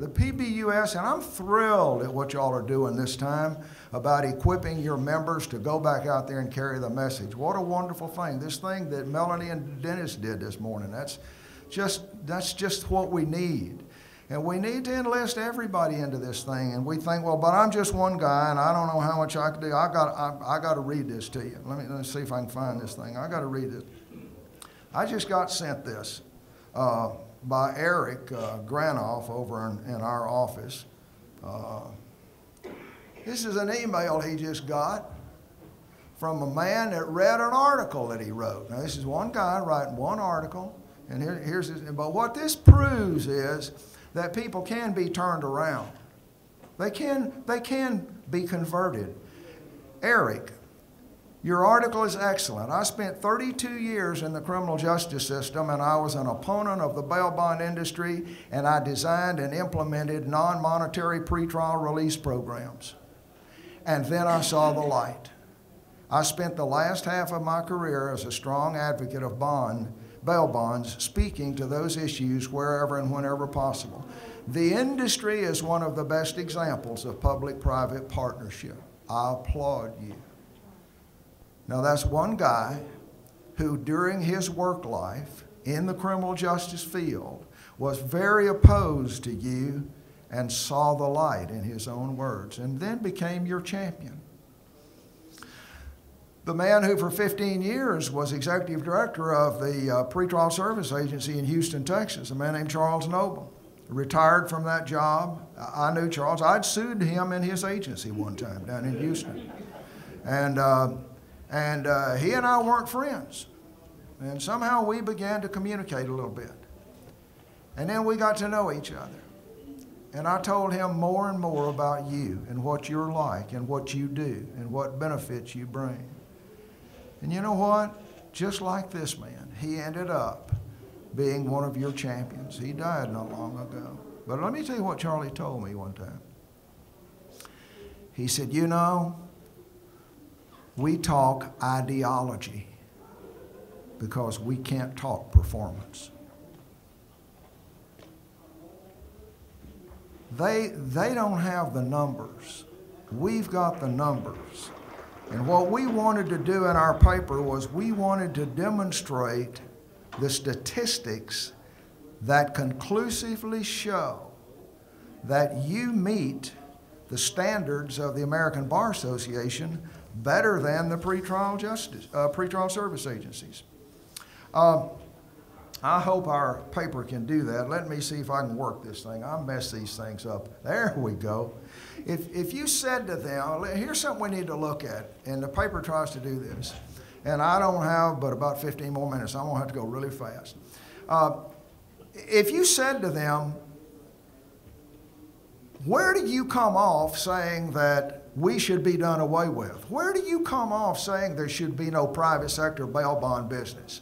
the PBUS, and I'm thrilled at what y'all are doing this time about equipping your members to go back out there and carry the message. What a wonderful thing. This thing that Melanie and Dennis did this morning, that's just what we need. And we need to enlist everybody into this thing. And we think, well, but I'm just one guy, and I don't know how much I can do. I got to read this to you. Let me see if I can find this thing. I got to read it. I just got sent this by Eric Granoff over in our office. This is an email he just got from a man that read an article that he wrote. Now, this is one guy writing one article, and here's his, but what this proves is that people can be turned around. They can be converted. Eric, your article is excellent. I spent 32 years in the criminal justice system, and I was an opponent of the bail bond industry, and I designed and implemented non-monetary pretrial release programs. And then I saw the light. I spent the last half of my career as a strong advocate of bail bonds, speaking to those issues wherever and whenever possible. The industry is one of the best examples of public-private partnership. I applaud you. Now, that's one guy who, during his work life in the criminal justice field, was very opposed to you and saw the light, in his own words, and then became your champion. The man who for 15 years was executive director of the pretrial service agency in Houston, Texas, a man named Charles Noble, retired from that job. I knew Charles. I'd sued him in his agency one time down in Houston. And he and I weren't friends. And somehow we began to communicate a little bit. And then we got to know each other. And I told him more and more about you and what you're like and what you do and what benefits you bring. And you know what? Just like this man, he ended up being one of your champions. He died not long ago. But let me tell you what Charlie told me one time. He said, you know, we talk ideology because we can't talk performance. They don't have the numbers. We've got the numbers. And what we wanted to do in our paper was we wanted to demonstrate the statistics that conclusively show that you meet the standards of the American Bar Association better than the pretrial service agencies. I hope our paper can do that. Let me see if I can work this thing. I mess these things up. There we go. If you said to them, here's something we need to look at, and the paper tries to do this, and I don't have but about 15 more minutes. I'm going to have to go really fast. If you said to them, where do you come off saying that we should be done away with? Where do you come off saying there should be no private sector bail bond business?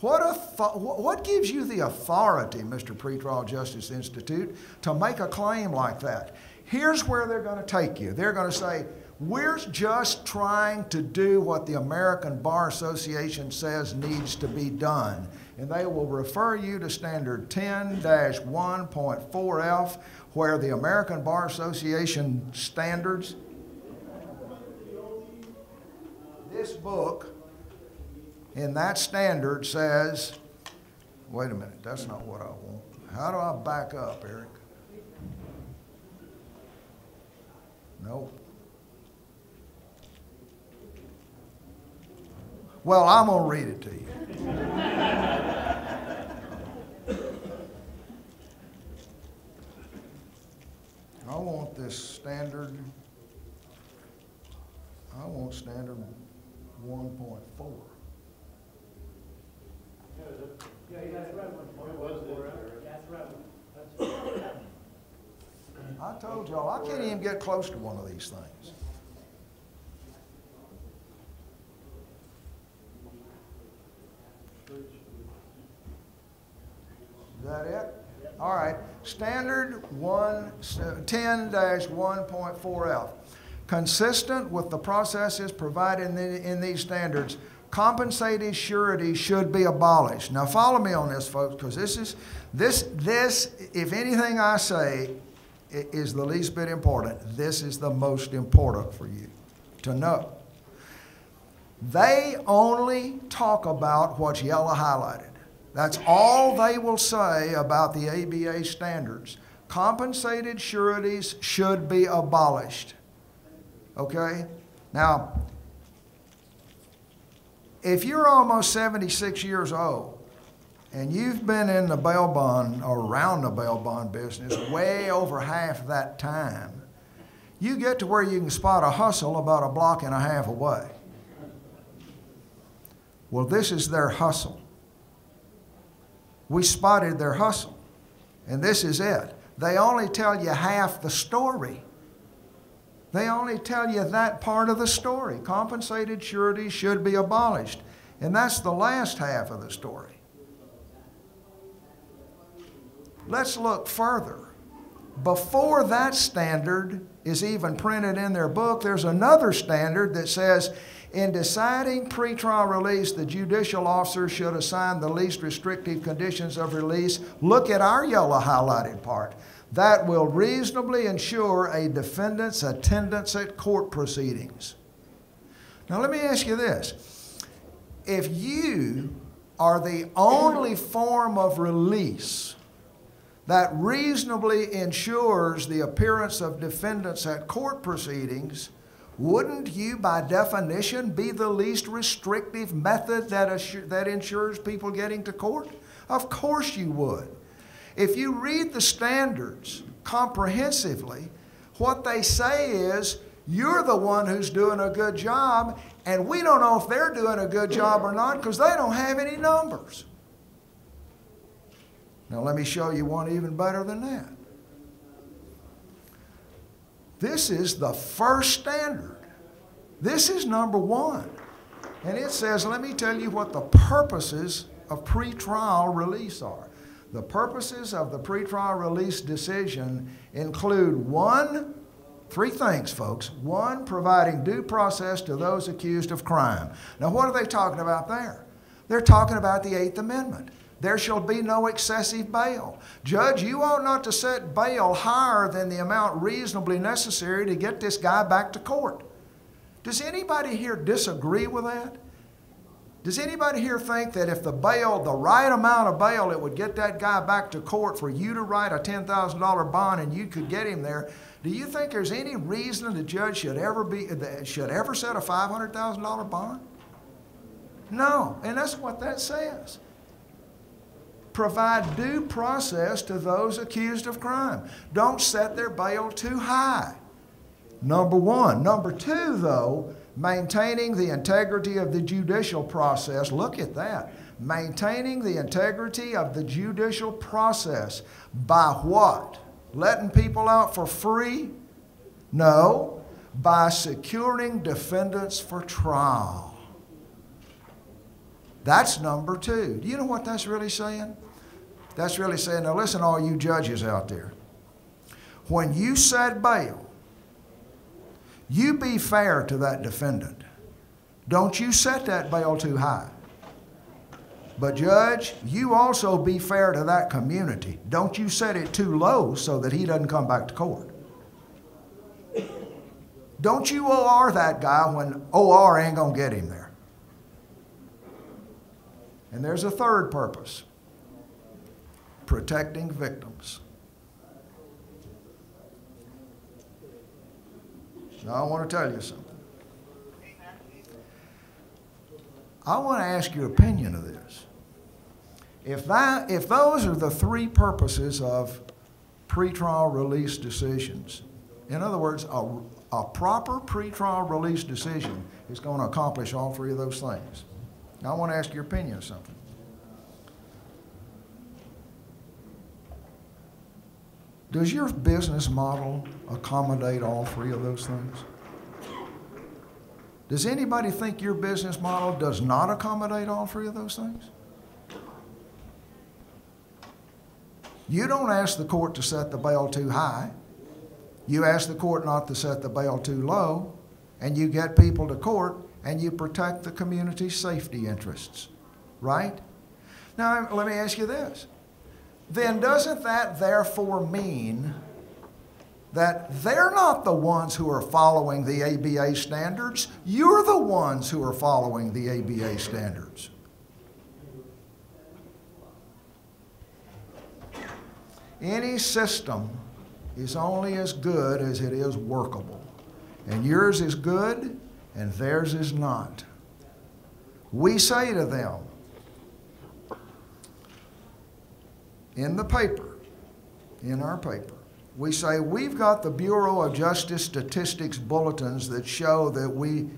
What gives you the authority, Mr. Pretrial Justice Institute, to make a claim like that? Here's where they're going to take you. They're going to say, we're just trying to do what the American Bar Association says needs to be done. And they will refer you to Standard 10-1.4F, where the American Bar Association standards, this book, in that standard says, wait a minute, that's not what I want. How do I back up, Eric? Nope. Well, I'm going to read it to you. I want this standard, I want standard 1.4. Yeah, that's right. That's right. I told y'all, I can't even get close to one of these things. Is that it? All right. Standard 10-1.4F. Consistent with the processes provided in these standards, compensated surety should be abolished. Now follow me on this, folks, because this, if anything I say is the least bit important. This is the most important for you to know. They only talk about what's yellow highlighted. That's all they will say about the ABA standards. Compensated sureties should be abolished. Okay? Now, if you're almost 76 years old and you've been in the bail bond or around the bail bond business way over half that time, you get to where you can spot a hustle about a block and a half away. Well, this is their hustle. We spotted their hustle, and this is it. They only tell you half the story. They only tell you that part of the story. Compensated sureties should be abolished. And that's the last half of the story. Let's look further. Before that standard is even printed in their book, there's another standard that says, in deciding pretrial release, the judicial officer should assign the least restrictive conditions of release. Look at our yellow highlighted part. That will reasonably ensure a defendant's attendance at court proceedings. Now let me ask you this. If you are the only form of release that reasonably ensures the appearance of defendants at court proceedings, wouldn't you by definition be the least restrictive method that ensures people getting to court? Of course you would. If you read the standards comprehensively, what they say is, you're the one who's doing a good job, and we don't know if they're doing a good job or not because they don't have any numbers. Now let me show you one even better than that. This is the first standard. This is number one. And it says, let me tell you what the purposes of pretrial release are. The purposes of the pretrial release decision include three things, folks. One, providing due process to those accused of crime. Now, what are they talking about there? They're talking about the Eighth Amendment. There shall be no excessive bail. Judge, you ought not to set bail higher than the amount reasonably necessary to get this guy back to court. Does anybody here disagree with that? Does anybody here think that if the right amount of bail, it would get that guy back to court for you to write a $10,000 bond and you could get him there? Do you think there's any reason the judge should ever set a $500,000 bond? No, and that's what that says. Provide due process to those accused of crime. Don't set their bail too high. Number one. Number two, though, maintaining the integrity of the judicial process. Look at that. Maintaining the integrity of the judicial process. By what? Letting people out for free? No. By securing defendants for trial. That's number two. Do you know what that's really saying? That's really saying, now listen, all you judges out there. When you set bail, you be fair to that defendant. Don't you set that bail too high. But judge, you also be fair to that community. Don't you set it too low so that he doesn't come back to court. Don't you OR that guy when OR ain't gonna get him there. And there's a third purpose. Protecting victims. Now I want to tell you something. I want to ask your opinion of this. If those are the three purposes of pretrial release decisions, in other words, a proper pretrial release decision is going to accomplish all three of those things. Now I want to ask your opinion of something. Does your business model accommodate all three of those things? Does anybody think your business model does not accommodate all three of those things? You don't ask the court to set the bail too high. You ask the court not to set the bail too low, and you get people to court, and you protect the community's safety interests, right? Now, let me ask you this. Then doesn't that therefore mean that they're not the ones who are following the ABA standards. You're the ones who are following the ABA standards. Any system is only as good as it is workable. And yours is good, and theirs is not. We say to them, in the paper, in our paper, we say, we've got the Bureau of Justice Statistics bulletins that show that we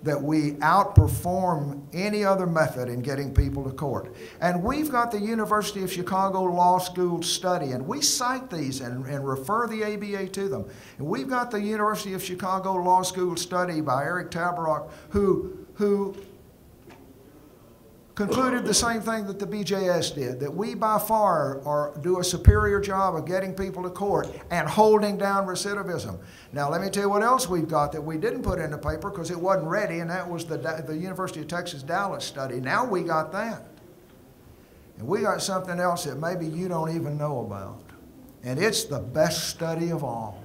outperform any other method in getting people to court. And we've got the University of Chicago Law School study, and we cite these and refer the ABA to them. And we've got the University of Chicago Law School study by Eric Tabarrok, who concluded the same thing that the BJS did, that we by far do a superior job of getting people to court and holding down recidivism. Now let me tell you what else we've got that we didn't put in the paper because it wasn't ready, and that was the University of Texas Dallas study. Now we got that. And we got something else that maybe you don't even know about. And it's the best study of all,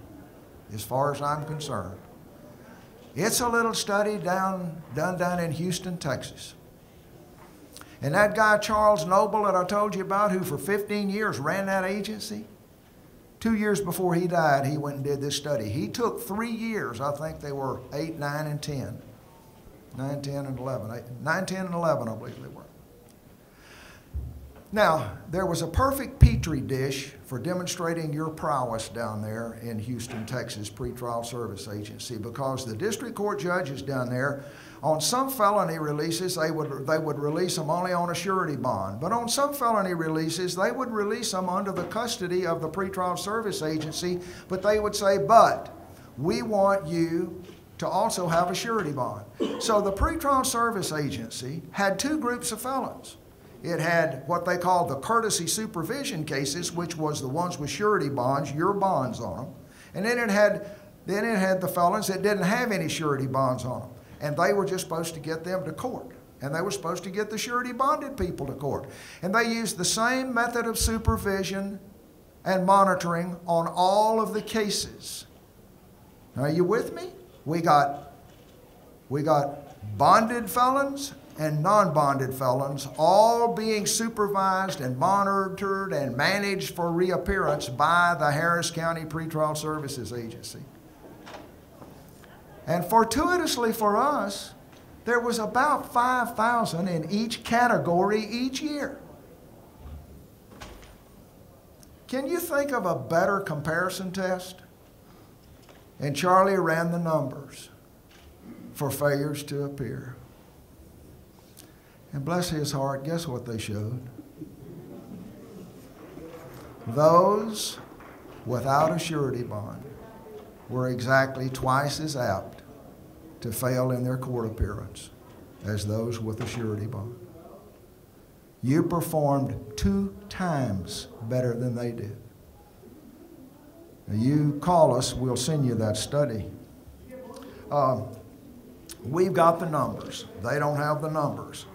as far as I'm concerned. It's a little study done down in Houston, Texas. And that guy, Charles Noble, that I told you about, who for 15 years ran that agency, 2 years before he died, he went and did this study. He took 3 years. I think they were 8, 9, and 10. 9, 10, and 11. 9, 10, and 11, I believe they were. Now, there was a perfect petri dish for demonstrating your prowess down there in Houston, Texas, pretrial service agency, because the district court judges down there, on some felony releases, they would release them only on a surety bond. But on some felony releases, they would release them under the custody of the pretrial service agency, but they would say, but we want you to also have a surety bond. So the pretrial service agency had two groups of felons. It had what they called the courtesy supervision cases, which was the ones with surety bonds, your bonds on them. And then it had the felons that didn't have any surety bonds on them. And they were just supposed to get them to court. And they were supposed to get the surety bonded people to court. And they used the same method of supervision and monitoring on all of the cases. Now, are you with me? We got bonded felons and non-bonded felons all being supervised and monitored and managed for reappearance by the Harris County Pretrial Services Agency. And fortuitously for us, there was about 5,000 in each category each year. Can you think of a better comparison test? And Charlie ran the numbers for failures to appear. And bless his heart, guess what they showed? Those without a surety bond were exactly twice as apt to fail in their court appearance as those with a surety bond. You performed 2 times better than they did. Now you call us, we'll send you that study. We've got the numbers. They don't have the numbers.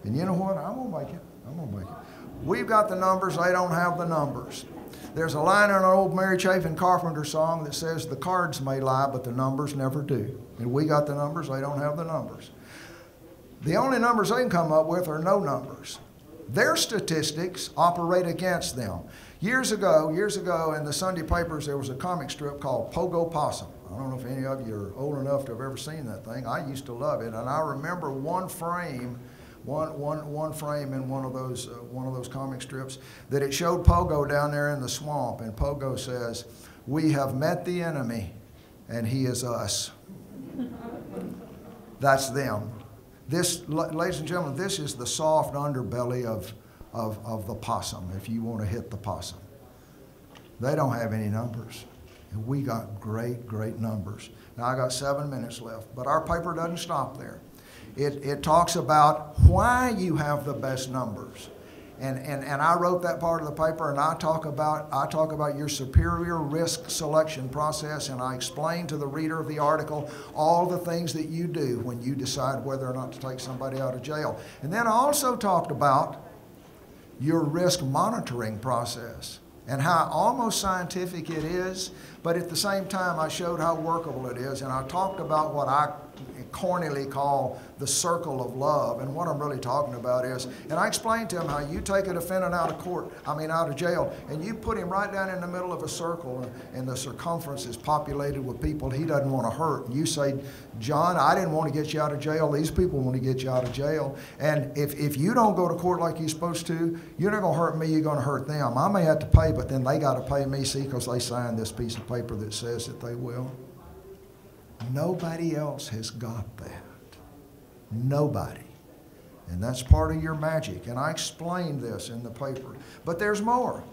And you know what? I'm going to make it. I'm going to make it. We've got the numbers. They don't have the numbers. There's a line in an old Mary Chapin Carpenter song that says, the cards may lie, but the numbers never do. And we got the numbers. They don't have the numbers. The only numbers they can come up with are no numbers. Their statistics operate against them. Years ago, in the Sunday papers, there was a comic strip called Pogo Possum. I don't know if any of you are old enough to have ever seen that thing. I used to love it, and I remember one frame in one of those comic strips that it showed Pogo down there in the swamp, and Pogo says, "We have met the enemy, and he is us." That's them. This, ladies and gentlemen, this is the soft underbelly of the possum, if you want to hit the possum. They don't have any numbers. And we got great, great numbers. Now, I got 7 minutes left, but our paper doesn't stop there. It talks about why you have the best numbers. And I wrote that part of the paper, and I talk about your superior risk selection process, and I explain to the reader of the article all the things that you do when you decide whether or not to take somebody out of jail. And then I also talked about your risk monitoring process. and how almost scientific it is, but at the same time I showed how workable it is, and I talked about what I cornily call the circle of love. And what I'm really talking about is, and I explained to him how you take a defendant out of jail, and you put him right down in the middle of a circle, and the circumference is populated with people he doesn't want to hurt. And you say, John, I didn't want to get you out of jail. These people want to get you out of jail. And if you don't go to court like you're supposed to, you're not going to hurt me, you're going to hurt them. I may have to pay, but then they got to pay me, see, because they signed this piece of paper that says that they will. Nobody else has got that. Nobody. And that's part of your magic. And I explained this in the paper. But there's more.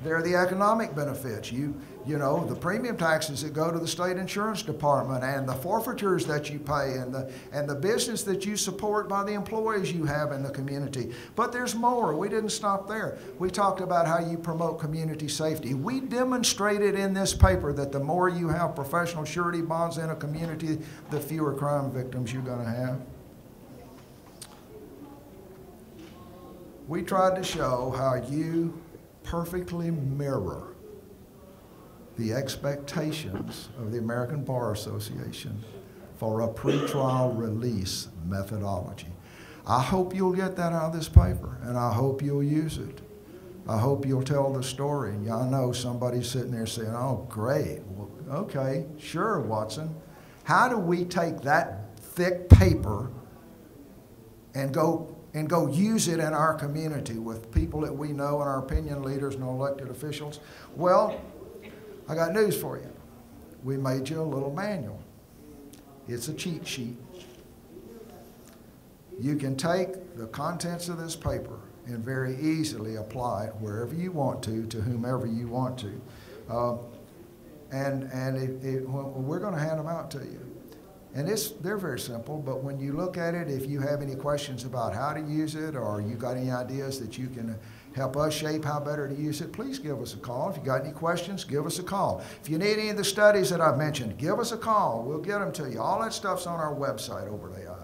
There are the economic benefits. You know, the premium taxes that go to the state insurance department, and the forfeitures that you pay, and the business that you support by the employees you have in the community. But there's more. We didn't stop there. We talked about how you promote community safety. We demonstrated in this paper that the more you have professional surety bonds in a community, the fewer crime victims you're going to have. We tried to show how you perfectly mirror the expectations of the American Bar Association for a pretrial release methodology. I hope you'll get that out of this paper, and I hope you'll use it. I hope you'll tell the story. And I know somebody's sitting there saying, oh, great. Well, okay, sure, Watson. How do we take that thick paper and go use it in our community with people that we know and our opinion leaders and elected officials? Well, I got news for you. We made you a little manual. It's a cheat sheet. You can take the contents of this paper and very easily apply it wherever you want to whomever you want to. We're going to hand them out to you. And they're very simple, but when you look at it, if you have any questions about how to use it, or you got any ideas that you can help us shape how better to use it, please give us a call. If you got any questions, give us a call. If you need any of the studies that I've mentioned, give us a call. We'll get them to you. All that stuff's on our website over there.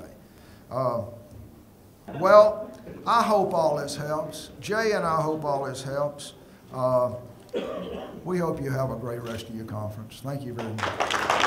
Well, I hope all this helps. Jay and I hope all this helps. We hope you have a great rest of your conference. Thank you very much.